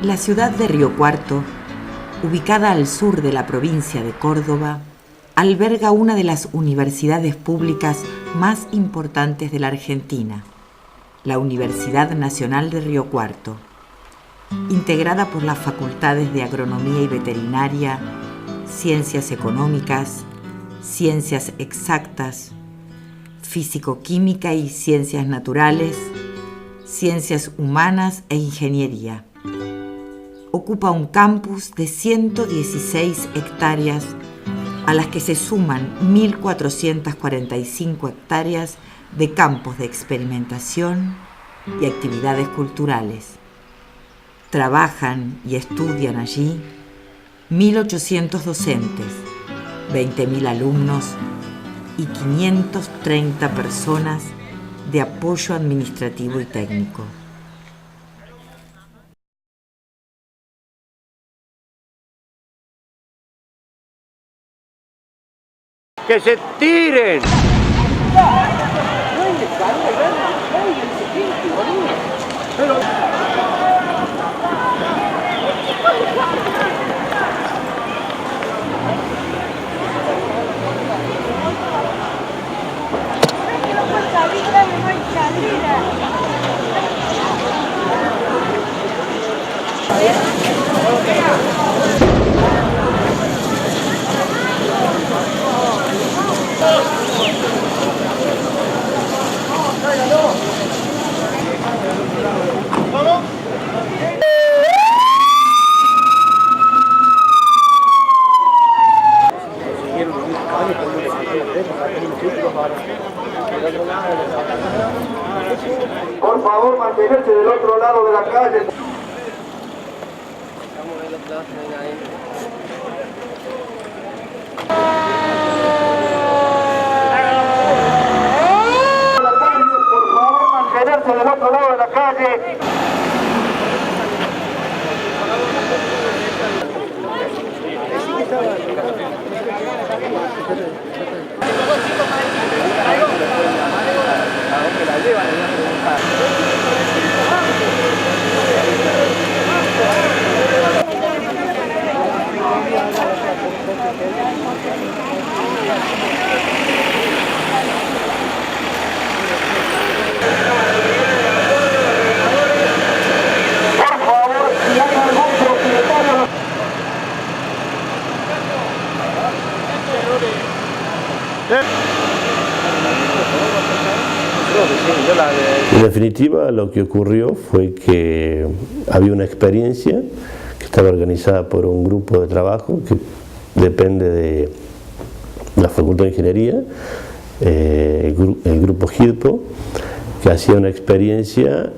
La ciudad de Río Cuarto, ubicada al sur de la provincia de Córdoba, alberga una de las universidades públicas más importantes de la Argentina, la Universidad Nacional de Río Cuarto, integrada por las facultades de Agronomía y Veterinaria, Ciencias Económicas, Ciencias Exactas, Físico-Química y Ciencias Naturales, Ciencias Humanas e Ingeniería. Ocupa un campus de 116 hectáreas, a las que se suman 1.445 hectáreas de campos de experimentación y actividades culturales. Trabajan y estudian allí 1.800 docentes, 20.000 alumnos y 530 personas de apoyo administrativo y técnico. ¡Que se tiren! Por favor, mantenerse del otro lado de la calle. Por favor, mantenerse del otro lado de la calle. En definitiva, lo que ocurrió fue que había una experiencia que estaba organizada por un grupo de trabajo que depende de la Facultad de Ingeniería, el grupo GIRPO, que hacía una experiencia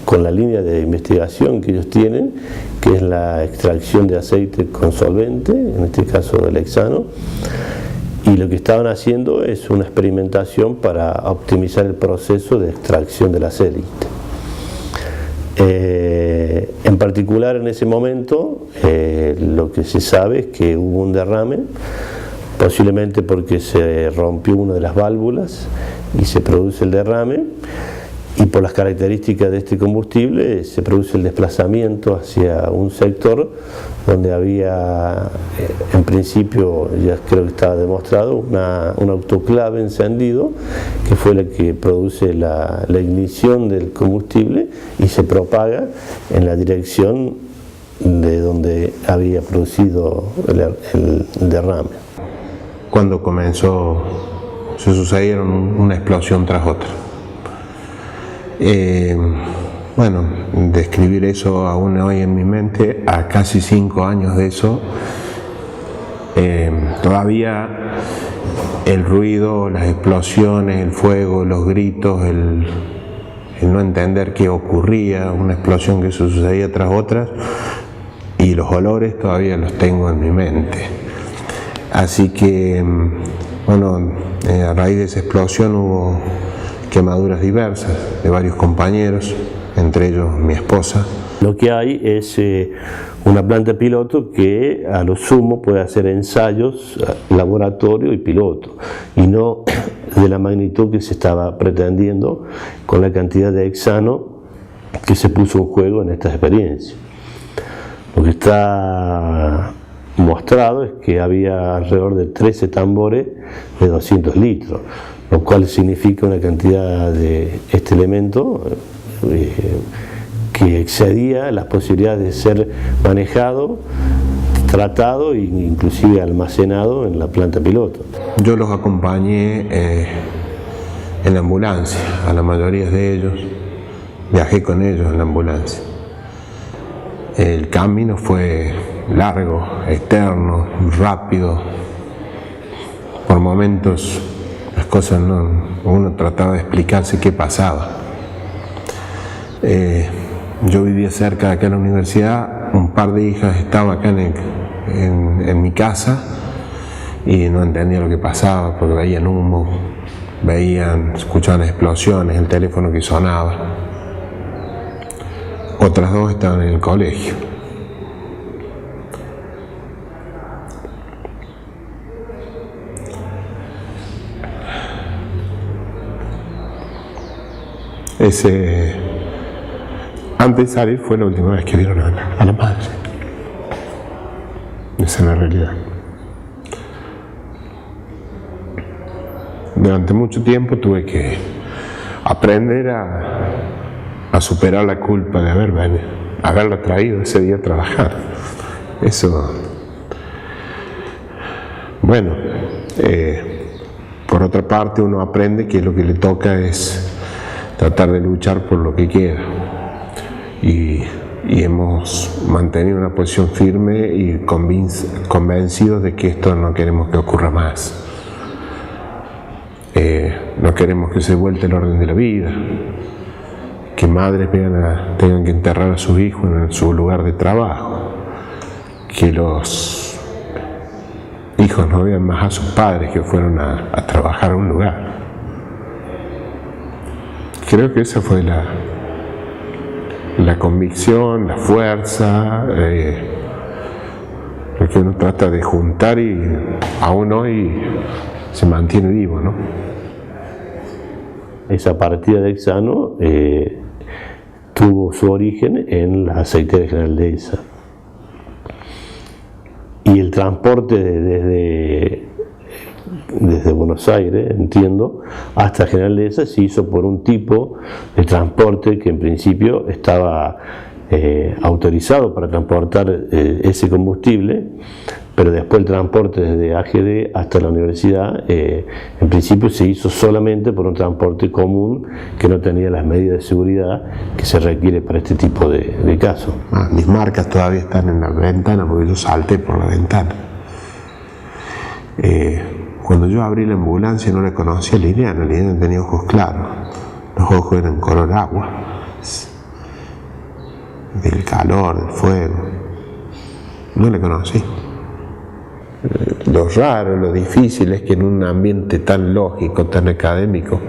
con la línea de investigación que ellos tienen, que es la extracción de aceite con solvente, en este caso del hexano. Y lo que estaban haciendo es una experimentación para optimizar el proceso de extracción del aceite. En particular, en ese momento, lo que se sabe es que hubo un derrame, posiblemente porque se rompió una de las válvulas y se produce el derrame, y por las características de este combustible se produce el desplazamiento hacia un sector donde había, en principio, ya creo que estaba demostrado, un autoclave encendido, que fue la que produce la ignición del combustible y se propaga en la dirección de donde había producido el derrame. Cuando comenzó, se sucedieron una explosión tras otra. Bueno, describir eso aún hoy en mi mente, a casi 5 años de eso, todavía el ruido, las explosiones, el fuego, los gritos, el no entender qué ocurría, una explosión que se sucedía tras otras, y los olores todavía los tengo en mi mente. Así que, bueno, a raíz de esa explosión hubo quemaduras diversas de varios compañeros, entre ellos mi esposa. Lo que hay es una planta piloto que a lo sumo puede hacer ensayos, laboratorio y piloto, y no de la magnitud que se estaba pretendiendo con la cantidad de hexano que se puso en juego en estas experiencias. Lo que está mostrado es que había alrededor de 13 tambores de 200 litros, lo cual significa una cantidad de este elemento que excedía las posibilidades de ser manejado, tratado e inclusive almacenado en la planta piloto. Yo los acompañé en la ambulancia, a la mayoría de ellos, viajé con ellos en la ambulancia. El camino fue largo, eterno, rápido. Por momentos las cosas uno trataba de explicarse qué pasaba. Yo vivía cerca de acá en la universidad, un par de hijas estaban acá en mi casa y no entendía lo que pasaba porque veían humo, escuchaban explosiones, el teléfono que sonaba. Otras dos estaban en el colegio. Antes de salir fue la última vez que vieron a la madre. Esa es la realidad. Durante mucho tiempo tuve que aprender a superar la culpa de haberla traído ese día a trabajar. Eso, bueno, por otra parte uno aprende que lo que le toca es tratar de luchar por lo que queda. Y hemos mantenido una posición firme y convencidos de que esto no queremos que ocurra más. No queremos que se vuelva el orden de la vida, que madres tengan que enterrar a sus hijos en su lugar de trabajo, que los hijos no vean más a sus padres que fueron a trabajar a un lugar. Creo que esa fue la convicción, la fuerza, lo que uno trata de juntar y aún hoy se mantiene vivo, ¿no? Esa partida de hexano tuvo su origen en la aceitera General Dehesa. Y el transporte desde Buenos Aires, entiendo, hasta General Dehesa se hizo por un tipo de transporte que en principio estaba autorizado para transportar ese combustible, pero después el transporte desde AGD hasta la universidad en principio se hizo solamente por un transporte común que no tenía las medidas de seguridad que se requiere para este tipo de casos. Mis marcas todavía están en la ventana porque yo salté por la ventana. Cuando yo abrí la ambulancia no le conocía a Liliana tenía ojos claros, los ojos eran color agua, del calor, del fuego, no le conocí. Lo raro, lo difícil es que en un ambiente tan lógico, tan académico,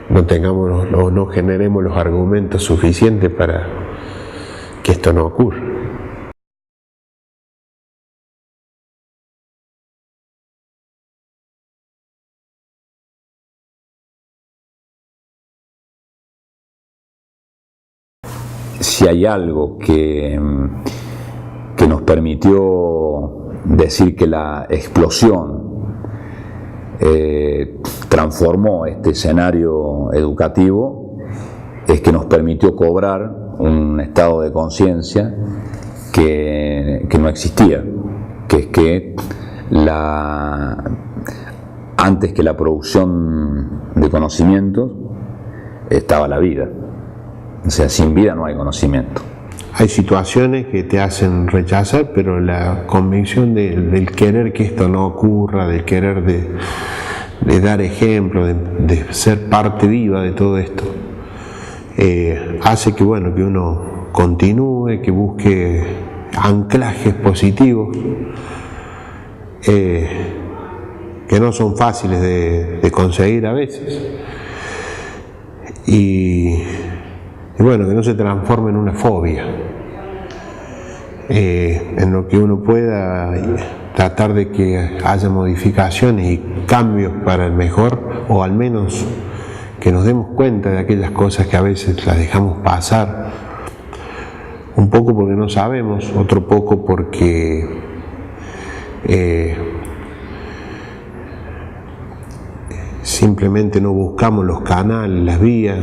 no generemos los argumentos suficientes para que esto no ocurra. Si hay algo que nos permitió decir que la explosión transformó este escenario educativo, es que nos permitió cobrar un estado de conciencia que no existía, que es que antes que la producción de conocimientos estaba la vida. O sea, sin vida no hay conocimiento. Hay situaciones que te hacen rechazar, pero la convicción del querer que esto no ocurra, del querer de dar ejemplo, de ser parte viva de todo esto, hace que uno continúe, que busque anclajes positivos, que no son fáciles de conseguir a veces. Y que no se transforme en una fobia, en lo que uno pueda tratar de que haya modificaciones y cambios para el mejor, o al menos que nos demos cuenta de aquellas cosas que a veces las dejamos pasar, un poco porque no sabemos, otro poco porque simplemente no buscamos los canales, las vías,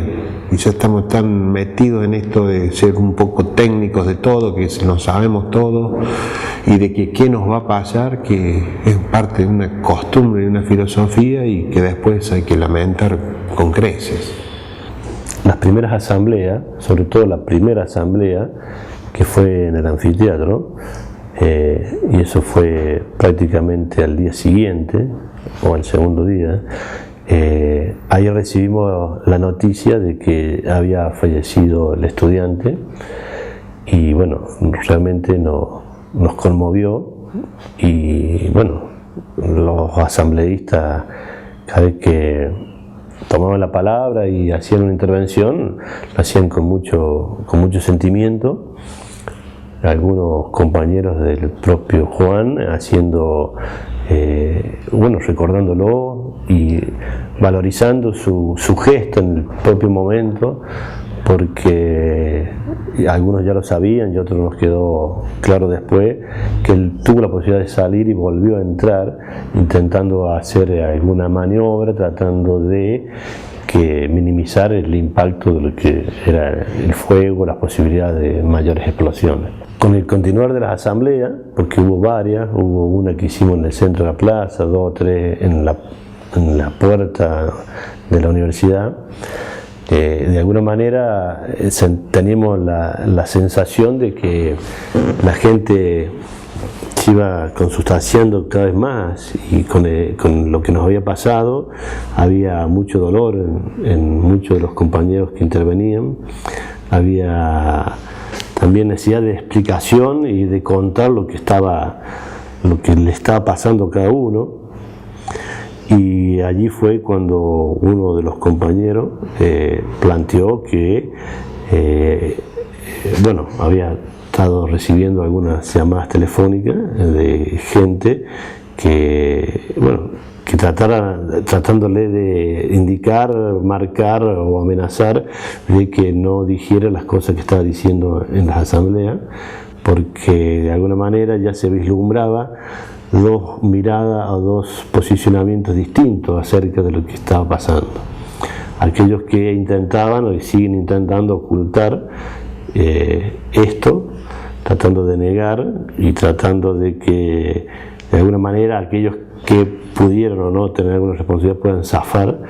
y ya estamos tan metidos en esto de ser un poco técnicos de todo, que no sabemos todo, y de que qué nos va a pasar, que es parte de una costumbre, de una filosofía, y que después hay que lamentar con creces. Las primeras asambleas, sobre todo la primera asamblea, que fue en el anfiteatro, y eso fue prácticamente al día siguiente, o al segundo día, ahí recibimos la noticia de que había fallecido el estudiante, y bueno, realmente nos conmovió, y bueno, los asambleístas cada vez que tomaban la palabra y hacían una intervención, lo hacían con mucho sentimiento. Algunos compañeros del propio Juan haciendo, bueno, recordándolo y valorizando su gesto en el propio momento, porque algunos ya lo sabían y otros nos quedó claro después que él tuvo la posibilidad de salir y volvió a entrar intentando hacer alguna maniobra, tratando de minimizar el impacto de lo que era el fuego, las posibilidades de mayores explosiones. Con el continuar de las asambleas, porque hubo varias, hubo una que hicimos en el centro de la plaza, 2 o 3 en la puerta de la universidad, de alguna manera teníamos la sensación de que la gente se iba consustanciando cada vez más, y con lo que nos había pasado había mucho dolor en muchos de los compañeros que intervenían, había también necesidad de explicación y de contar lo que le estaba pasando a cada uno. Y allí fue cuando uno de los compañeros planteó que bueno, había estado recibiendo algunas llamadas telefónicas de gente que, bueno, que tratándole de indicar, marcar o amenazar de que no dijera las cosas que estaba diciendo en las asambleas, porque de alguna manera ya se vislumbraba 2 miradas o 2 posicionamientos distintos acerca de lo que estaba pasando. Aquellos que intentaban y siguen intentando ocultar esto, tratando de negar y tratando de que de alguna manera aquellos que pudieron o no tener alguna responsabilidad puedan zafar,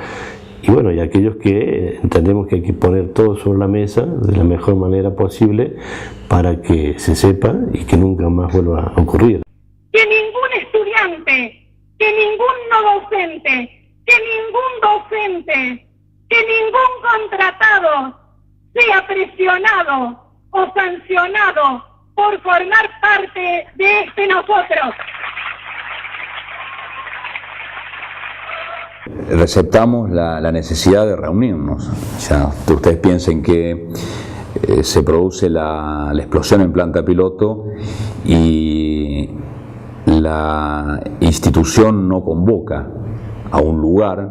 y bueno, y aquellos que entendemos que hay que poner todo sobre la mesa de la mejor manera posible para que se sepa y que nunca más vuelva a ocurrir. Que ningún estudiante, que ningún no docente, que ningún docente, que ningún contratado sea presionado o sancionado por formar parte de nosotros. Receptamos la necesidad de reunirnos. Ya ustedes piensen que se produce la explosión en planta piloto y la institución no convoca a un lugar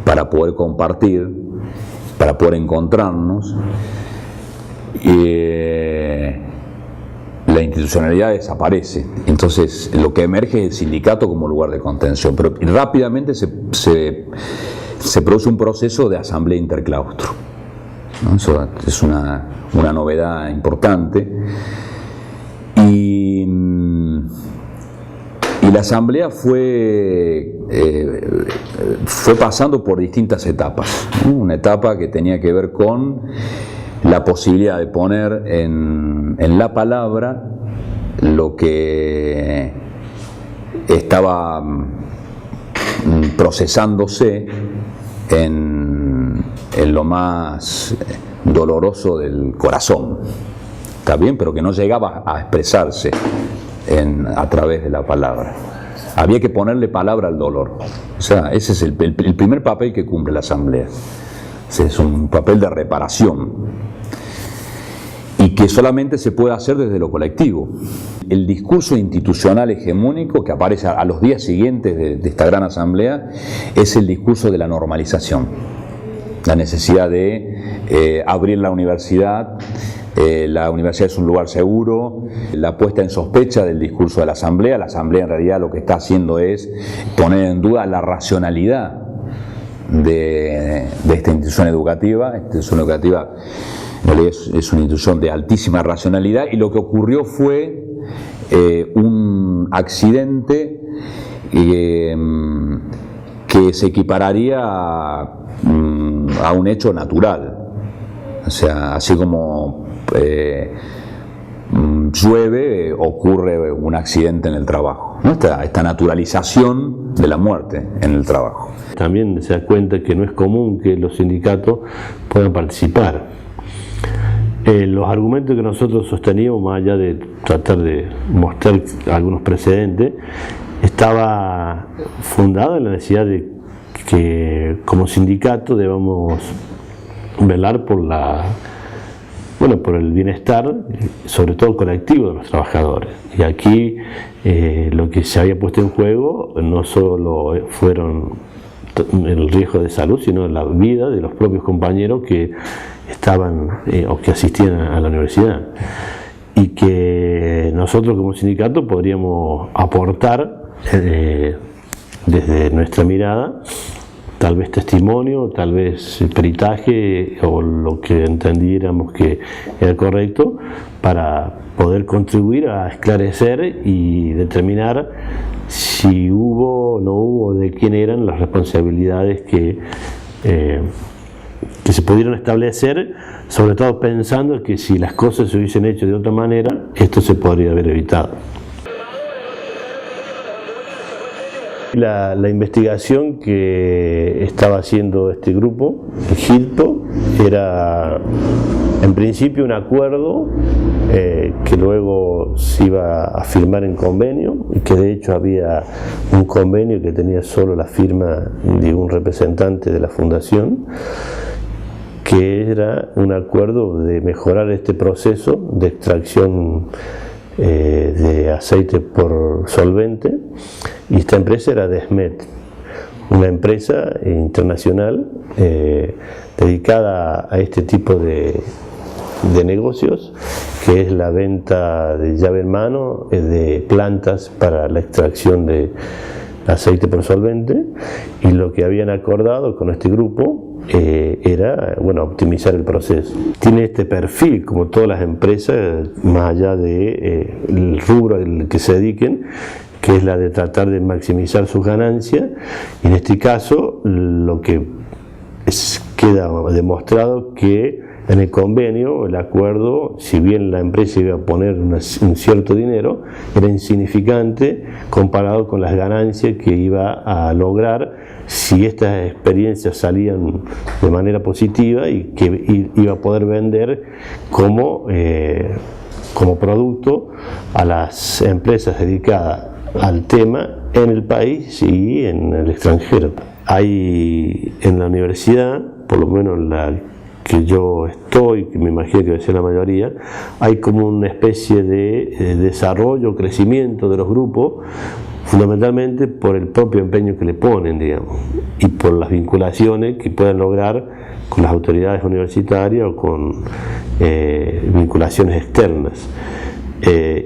para poder compartir, para poder encontrarnos. La institucionalidad desaparece. Entonces lo que emerge es el sindicato como lugar de contención, pero rápidamente se produce un proceso de asamblea interclaustro, ¿no? Eso es una novedad importante, y la asamblea fue pasando por distintas etapas, ¿no? Una etapa que tenía que ver con la posibilidad de poner en la palabra lo que estaba procesándose en lo más doloroso del corazón, ¿está bien? Pero que no llegaba a expresarse a través de la palabra. Había que ponerle palabra al dolor. O sea, ese es el primer papel que cumple la asamblea. Es un papel de reparación y que solamente se puede hacer desde lo colectivo. El discurso institucional hegemónico que aparece a los días siguientes de esta gran asamblea es el discurso de la normalización. la necesidad de abrir la universidad. La universidad es un lugar seguro, la puesta en sospecha del discurso de la Asamblea. La Asamblea en realidad lo que está haciendo es poner en duda la racionalidad de esta institución educativa. Esta institución educativa en realidad es una institución de altísima racionalidad, y lo que ocurrió fue un accidente que se equipararía a un hecho natural. O sea, así como llueve, ocurre un accidente en el trabajo, ¿no? Esta naturalización de la muerte en el trabajo. También se da cuenta que no es común que los sindicatos puedan participar. Los argumentos que nosotros sosteníamos, más allá de tratar de mostrar algunos precedentes, estaba fundado en la necesidad de que como sindicato debamos velar por el bienestar, sobre todo colectivo, de los trabajadores. Y aquí lo que se había puesto en juego no solo fueron el riesgo de salud, sino la vida de los propios compañeros que estaban o que asistían a la universidad, y que nosotros como sindicato podríamos aportar desde nuestra mirada, tal vez testimonio, tal vez peritaje o lo que entendiéramos que era correcto, para poder contribuir a esclarecer y determinar si hubo o no hubo, de quién eran las responsabilidades que se pudieron establecer, sobre todo pensando que si las cosas se hubiesen hecho de otra manera, esto se podría haber evitado. La investigación que estaba haciendo este grupo, el GIDPO, era en principio un acuerdo que luego se iba a firmar en convenio, y que de hecho había un convenio que tenía solo la firma de un representante de la fundación, que era un acuerdo de mejorar este proceso de extracción de aceite por solvente, y esta empresa era Desmet, una empresa internacional dedicada a este tipo de negocios, que es la venta de llave en mano de plantas para la extracción de aceite por solvente. Y lo que habían acordado con este grupo era, optimizar el proceso. Tiene este perfil, como todas las empresas, más allá de el rubro al que se dediquen, que es la de tratar de maximizar sus ganancias. Y en este caso lo que queda demostrado que en el convenio, el acuerdo, si bien la empresa iba a poner un cierto dinero, era insignificante comparado con las ganancias que iba a lograr si estas experiencias salían de manera positiva, y que iba a poder vender como producto a las empresas dedicadas al tema en el país y en el extranjero. Hay en la universidad, por lo menos la que yo estoy, que me imagino que va a ser la mayoría, hay como una especie de desarrollo, crecimiento de los grupos, fundamentalmente por el propio empeño que le ponen, digamos, y por las vinculaciones que puedan lograr con las autoridades universitarias o con vinculaciones externas.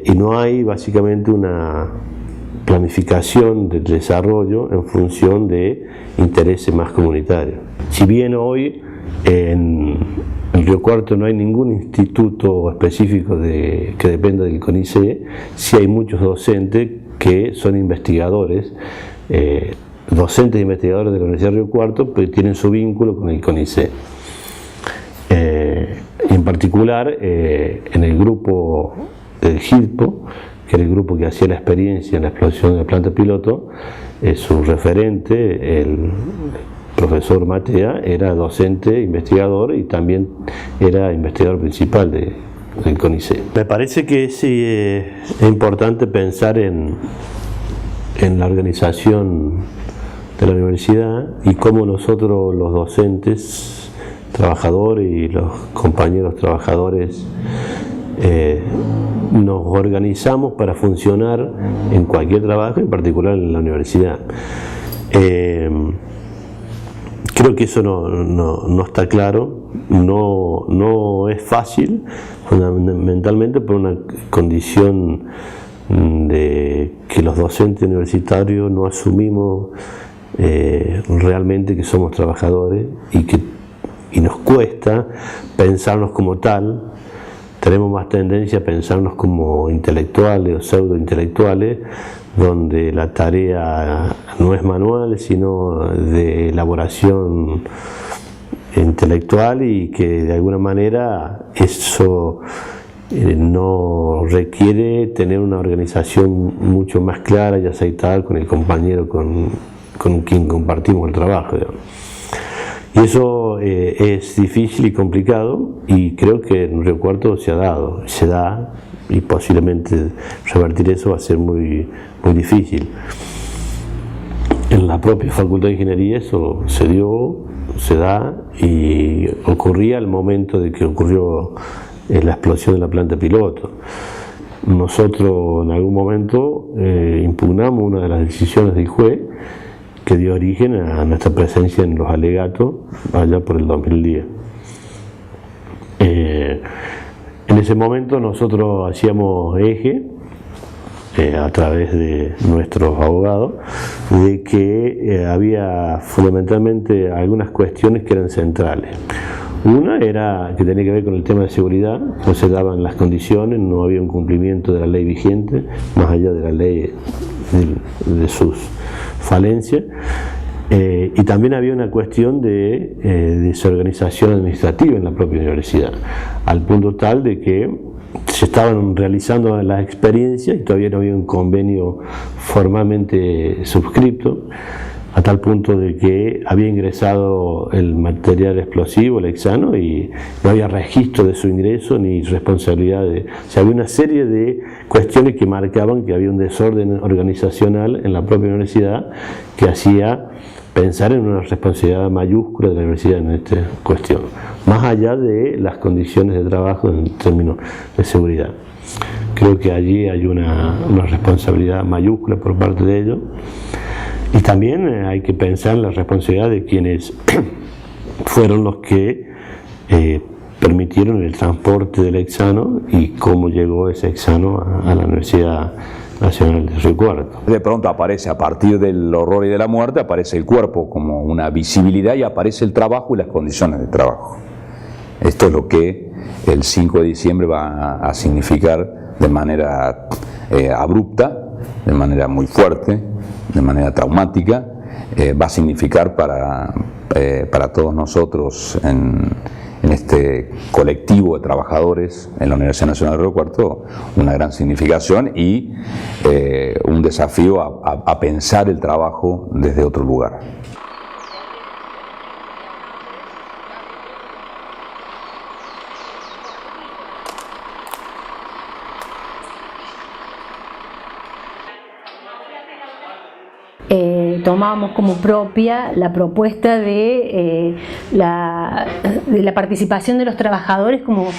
Y no hay básicamente una planificación del desarrollo en función de intereses más comunitarios. Si bien hoy en Río Cuarto no hay ningún instituto específico que dependa del CONICET, sí hay muchos docentes que son investigadores, docentes e investigadores de la Universidad de Río Cuarto, pero tienen su vínculo con el CONICET. En particular, en el grupo del GIDPO, que era el grupo que hacía la experiencia en la explosión de la planta piloto, su referente, el profesor Matea, era docente, investigador, y también era investigador principal del CONICET. Me parece que sí es importante pensar en la organización de la universidad y cómo nosotros, los docentes, trabajadores y los compañeros trabajadores, nos organizamos para funcionar en cualquier trabajo, en particular en la universidad. Creo que eso no está claro, no es fácil, fundamentalmente por una condición de que los docentes universitarios no asumimos realmente que somos trabajadores y nos cuesta pensarnos como tal. Tenemos más tendencia a pensarnos como intelectuales o pseudointelectuales, donde la tarea no es manual, sino de elaboración intelectual, y que de alguna manera eso no requiere tener una organización mucho más clara y aceitada con el compañero con quien compartimos el trabajo, digamos. Y eso es difícil y complicado, y creo que en Río Cuarto se da, y posiblemente revertir eso va a ser muy difícil. En la propia Facultad de Ingeniería eso se da, y ocurría al momento de que ocurrió la explosión de la planta piloto. Nosotros en algún momento impugnamos una de las decisiones del juez que dio origen a nuestra presencia en los alegatos allá por el 2010. En ese momento nosotros hacíamos eje a través de nuestros abogados de que había fundamentalmente algunas cuestiones que eran centrales. Una era que tenía que ver con el tema de seguridad, no se daban las condiciones, no había un cumplimiento de la ley vigente, más allá de la ley de sus falencias, y también había una cuestión de desorganización administrativa en la propia universidad, al punto tal de que se estaban realizando las experiencias y todavía no había un convenio formalmente suscripto, a tal punto de que había ingresado el material explosivo, el hexano, y no había registro de su ingreso ni responsabilidad o sea, había una serie de cuestiones que marcaban que había un desorden organizacional en la propia universidad que hacía pensar en una responsabilidad mayúscula de la universidad en esta cuestión, más allá de las condiciones de trabajo en términos de seguridad. Creo que allí hay una responsabilidad mayúscula por parte de ellos. Y también hay que pensar en la responsabilidad de quienes fueron los que permitieron el transporte del hexano y cómo llegó ese hexano a la Universidad Nacional de Río Cuarto. De pronto aparece, a partir del horror y de la muerte, aparece el cuerpo como una visibilidad, y aparece el trabajo y las condiciones de trabajo. Esto es lo que el 5 de diciembre va a significar de manera abrupta, de manera muy fuerte, de manera traumática, va a significar para todos nosotros en este colectivo de trabajadores en la Universidad Nacional de Río Cuarto una gran significación y un desafío a pensar el trabajo desde otro lugar. Tomábamos como propia la propuesta de la participación de los trabajadores como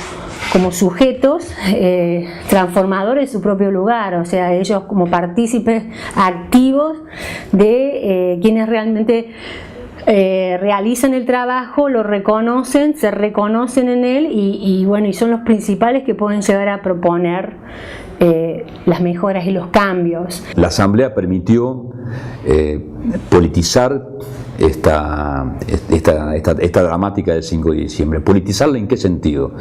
sujetos transformadores de su propio lugar, o sea, ellos como partícipes activos de quienes realmente realizan el trabajo, lo reconocen, se reconocen en él y bueno, y son los principales que pueden llegar a proponer las mejoras y los cambios. La Asamblea permitió politizar esta dramática del 5 de diciembre. ¿Politizarla en qué sentido?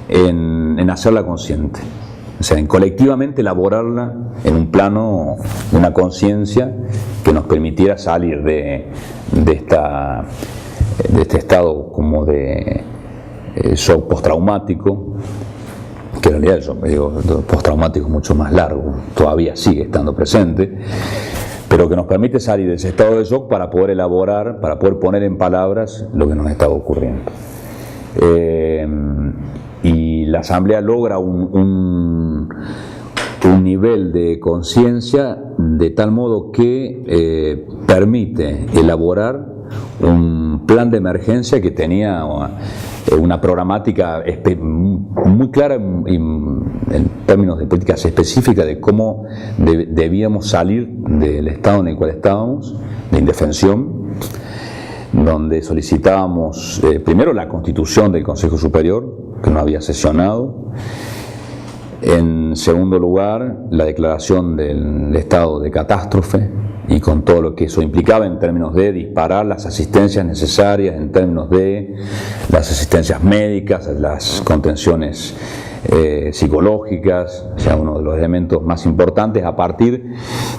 En hacerla consciente. O sea, en colectivamente elaborarla en un plano de una conciencia que nos permitiera salir de este estado como de shock postraumático, que en realidad el postraumático es mucho más largo, todavía sigue estando presente, pero que nos permite salir de ese estado de shock para poder elaborar, para poder poner en palabras lo que nos está ocurriendo. Y la Asamblea logra un nivel de conciencia de tal modo que permite elaborar un plan de emergencia que tenía una programática muy clara en términos de políticas específicas de cómo debíamos salir del estado en el cual estábamos, de indefensión, donde solicitábamos primero la constitución del Consejo Superior, que no había sesionado. En segundo lugar, la declaración del estado de catástrofe y con todo lo que eso implicaba en términos de disparar las asistencias necesarias, en términos de las asistencias médicas, las contenciones psicológicas, o sea, uno de los elementos más importantes, a partir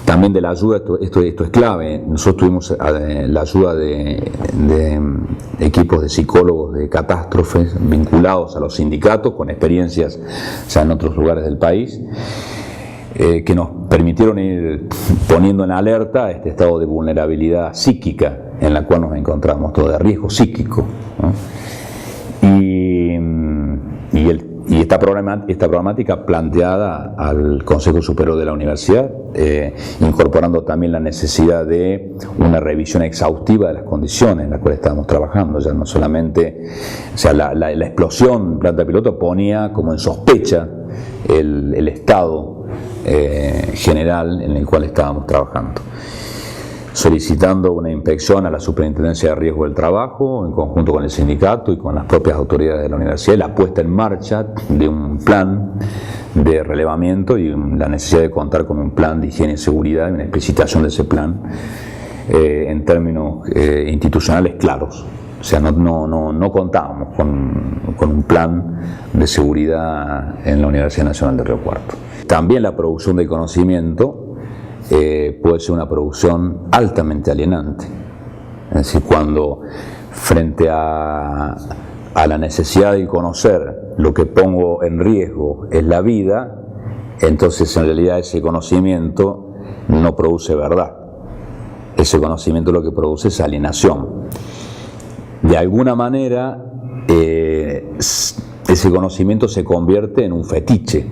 también de la ayuda. Esto es clave. Nosotros tuvimos la ayuda de equipos de psicólogos de catástrofes vinculados a los sindicatos con experiencias ya en otros lugares del país, que nos permitieron ir poniendo en alerta este estado de vulnerabilidad psíquica en la cual nos encontramos, todo de riesgo psíquico, ¿no? Y esta problemática planteada al Consejo Superior de la Universidad, incorporando también la necesidad de una revisión exhaustiva de las condiciones en las cuales estábamos trabajando. Ya no solamente, o sea, la explosión planta piloto ponía como en sospecha el estado general en el cual estábamos trabajando. Solicitando una inspección a la Superintendencia de Riesgo del Trabajo en conjunto con el sindicato y con las propias autoridades de la universidad, la puesta en marcha de un plan de relevamiento y la necesidad de contar con un plan de higiene y seguridad y una explicitación de ese plan en términos institucionales claros. O sea, no contábamos con un plan de seguridad en la Universidad Nacional de Río Cuarto. También la producción del conocimiento puede ser una producción altamente alienante. Es decir, cuando frente a la necesidad de conocer lo que pongo en riesgo es la vida, entonces en realidad ese conocimiento no produce verdad. Ese conocimiento lo que produce es alienación. De alguna manera ese conocimiento se convierte en un fetiche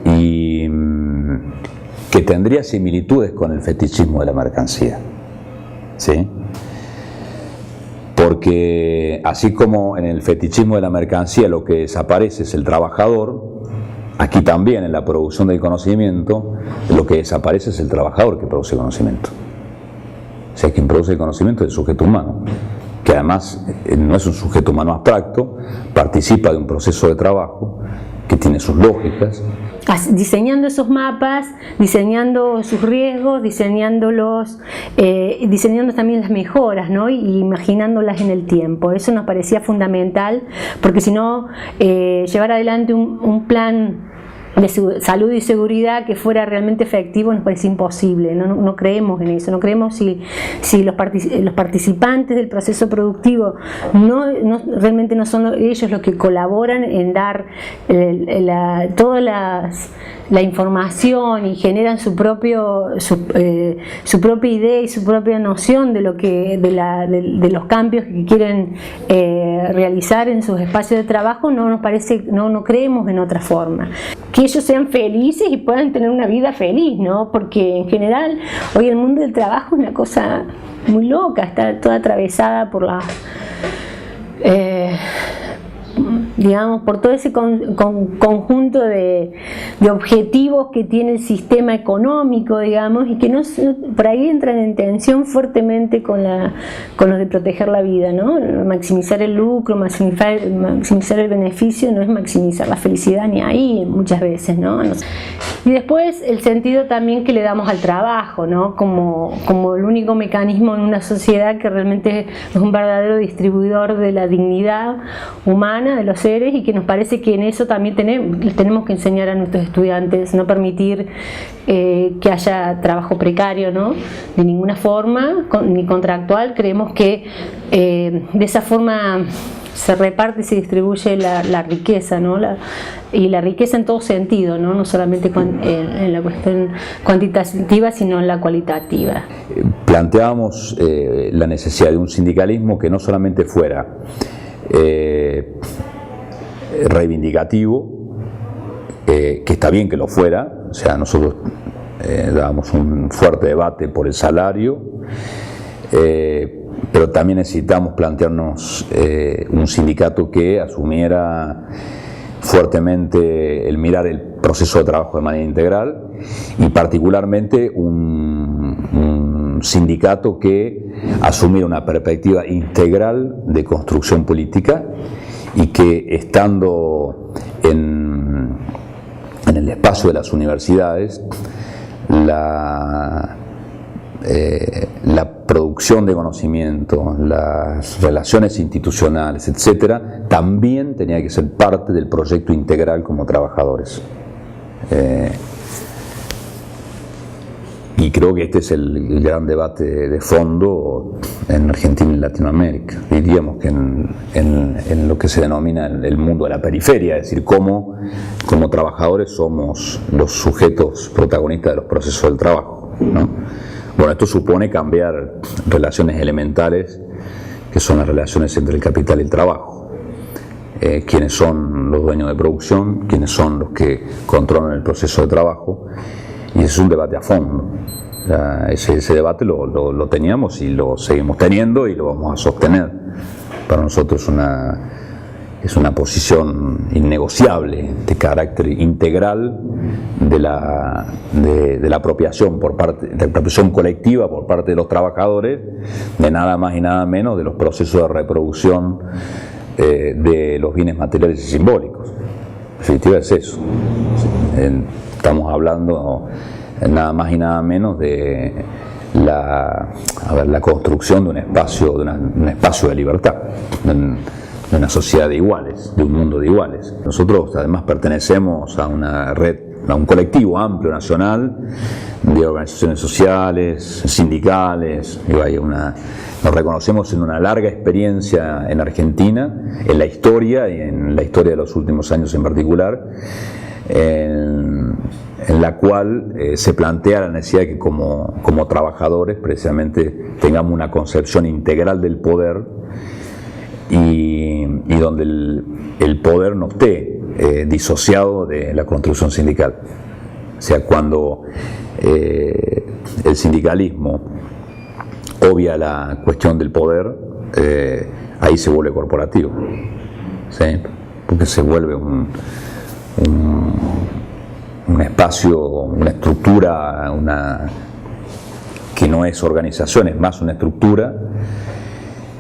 y que tendría similitudes con el fetichismo de la mercancía, ¿sí? Porque así como en el fetichismo de la mercancía lo que desaparece es el trabajador, aquí también en la producción del conocimiento lo que desaparece es el trabajador que produce conocimiento. O sea, quien produce el conocimiento es el sujeto humano, que además no es un sujeto humano abstracto, participa de un proceso de trabajo que tiene sus lógicas. Diseñando esos mapas, diseñando sus riesgos, diseñando también las mejoras, ¿no? Y imaginándolas en el tiempo. Eso nos parecía fundamental, porque si no, llevar adelante un plan de salud y seguridad que fuera realmente efectivo nos parece imposible. No creemos en eso, no creemos si los participantes del proceso productivo realmente no son ellos los que colaboran en dar toda la información y generan su propia idea y su propia noción de los cambios que quieren realizar en sus espacios de trabajo. No creemos en otra forma. Que ellos sean felices y puedan tener una vida feliz, ¿no? Porque en general hoy el mundo del trabajo es una cosa muy loca, está toda atravesada por por todo ese conjunto de objetivos que tiene el sistema económico, digamos, y que por ahí entran en tensión fuertemente con los de proteger la vida, ¿no? Maximizar el lucro, maximizar el beneficio no es maximizar la felicidad ni ahí muchas veces, ¿no? Y después el sentido también que le damos al trabajo, ¿no? Como el único mecanismo en una sociedad que realmente es un verdadero distribuidor de la dignidad humana de los seres, y que nos parece que en eso también tenemos que enseñar a nuestros estudiantes, no permitir que haya trabajo precario, ¿no? De ninguna forma, ni contractual. Creemos que de esa forma se reparte y se distribuye la riqueza, ¿no? Y la riqueza en todo sentido, no solamente en la cuestión cuantitativa, sino en la cualitativa. Planteábamos la necesidad de un sindicalismo que no solamente fuera reivindicativo, que está bien que lo fuera, o sea, nosotros dábamos un fuerte debate por el salario, pero también necesitamos plantearnos un sindicato que asumiera fuertemente el mirar el proceso de trabajo de manera integral, y particularmente un un sindicato que asumiera una perspectiva integral de construcción política y que, estando en el espacio de las universidades, la producción de conocimiento, las relaciones institucionales, etcétera, también tenía que ser parte del proyecto integral como trabajadores. Y creo que este es el gran debate de fondo en Argentina y Latinoamérica. Diríamos que en lo que se denomina el mundo de la periferia, es decir, cómo como trabajadores somos los sujetos protagonistas de los procesos del trabajo, ¿no? Bueno, esto supone cambiar relaciones elementales, que son las relaciones entre el capital y el trabajo. Quiénes son los dueños de producción, quiénes son los que controlan el proceso de trabajo, y ese es un debate a fondo. Ese debate lo teníamos y lo seguimos teniendo y lo vamos a sostener. Para nosotros es una posición innegociable de carácter integral de la apropiación de la apropiación colectiva por parte de los trabajadores, de nada más y nada menos de los procesos de reproducción de los bienes materiales y simbólicos. En definitiva es eso. Estamos hablando nada más y nada menos de la construcción de un espacio de libertad, de una sociedad de iguales, de un mundo de iguales. Nosotros además pertenecemos a una red, a un colectivo amplio nacional de organizaciones sociales, sindicales, nos reconocemos en una larga experiencia en Argentina, en la historia y en la historia de los últimos años en particular, en la cual se plantea la necesidad de que como trabajadores precisamente tengamos una concepción integral del poder y donde el poder no esté disociado de la construcción sindical. O sea, cuando el sindicalismo obvia la cuestión del poder, ahí se vuelve corporativo, ¿sí? Porque se vuelve un espacio, una estructura, que no es organización, es más una estructura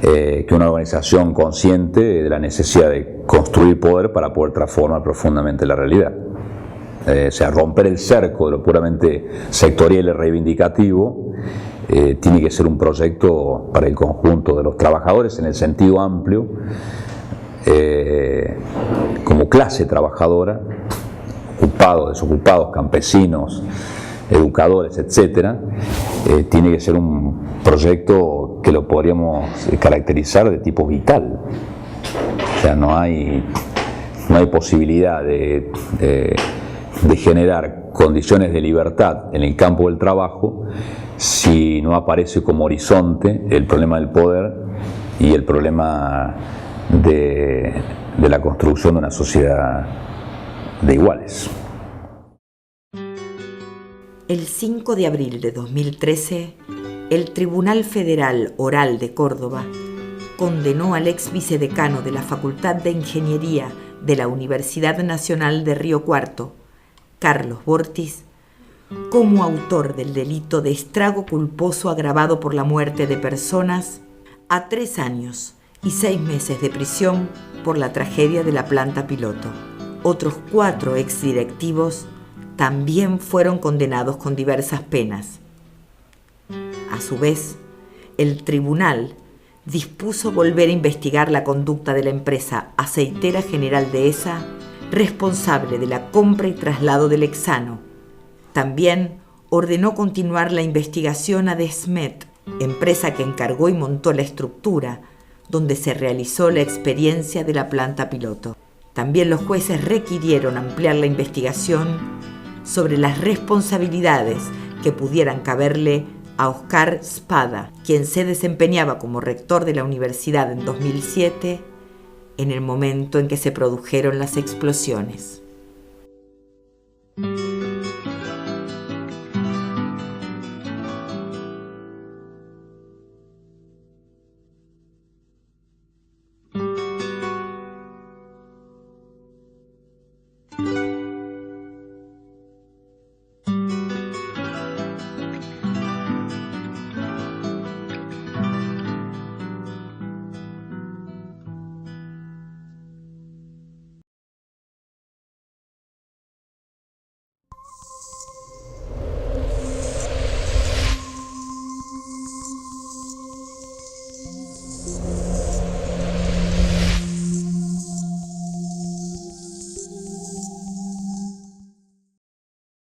que una organización consciente de la necesidad de construir poder para poder transformar profundamente la realidad. O sea, romper el cerco de lo puramente sectorial y reivindicativo tiene que ser un proyecto para el conjunto de los trabajadores en el sentido amplio, como clase trabajadora, ocupados, desocupados, campesinos, educadores, etcétera. Tiene que ser un proyecto que lo podríamos caracterizar de tipo vital. O sea, no hay posibilidad de generar condiciones de libertad en el campo del trabajo si no aparece como horizonte el problema del poder y el problema de la construcción de una sociedad de iguales. El 5 de abril de 2013, el Tribunal Federal Oral de Córdoba condenó al ex vicedecano de la Facultad de Ingeniería de la Universidad Nacional de Río Cuarto, Carlos Bortis, como autor del delito de estrago culposo agravado por la muerte de personas, a 3 años y 6 meses de prisión por la tragedia de la planta piloto. Otros 4 exdirectivos también fueron condenados con diversas penas. A su vez, el tribunal dispuso volver a investigar la conducta de la empresa Aceitera General Dehesa, responsable de la compra y traslado del hexano. También ordenó continuar la investigación a Desmet, empresa que encargó y montó la estructura donde se realizó la experiencia de la planta piloto. También los jueces requirieron ampliar la investigación sobre las responsabilidades que pudieran caberle a Oscar Spada, quien se desempeñaba como rector de la universidad en 2007, en el momento en que se produjeron las explosiones.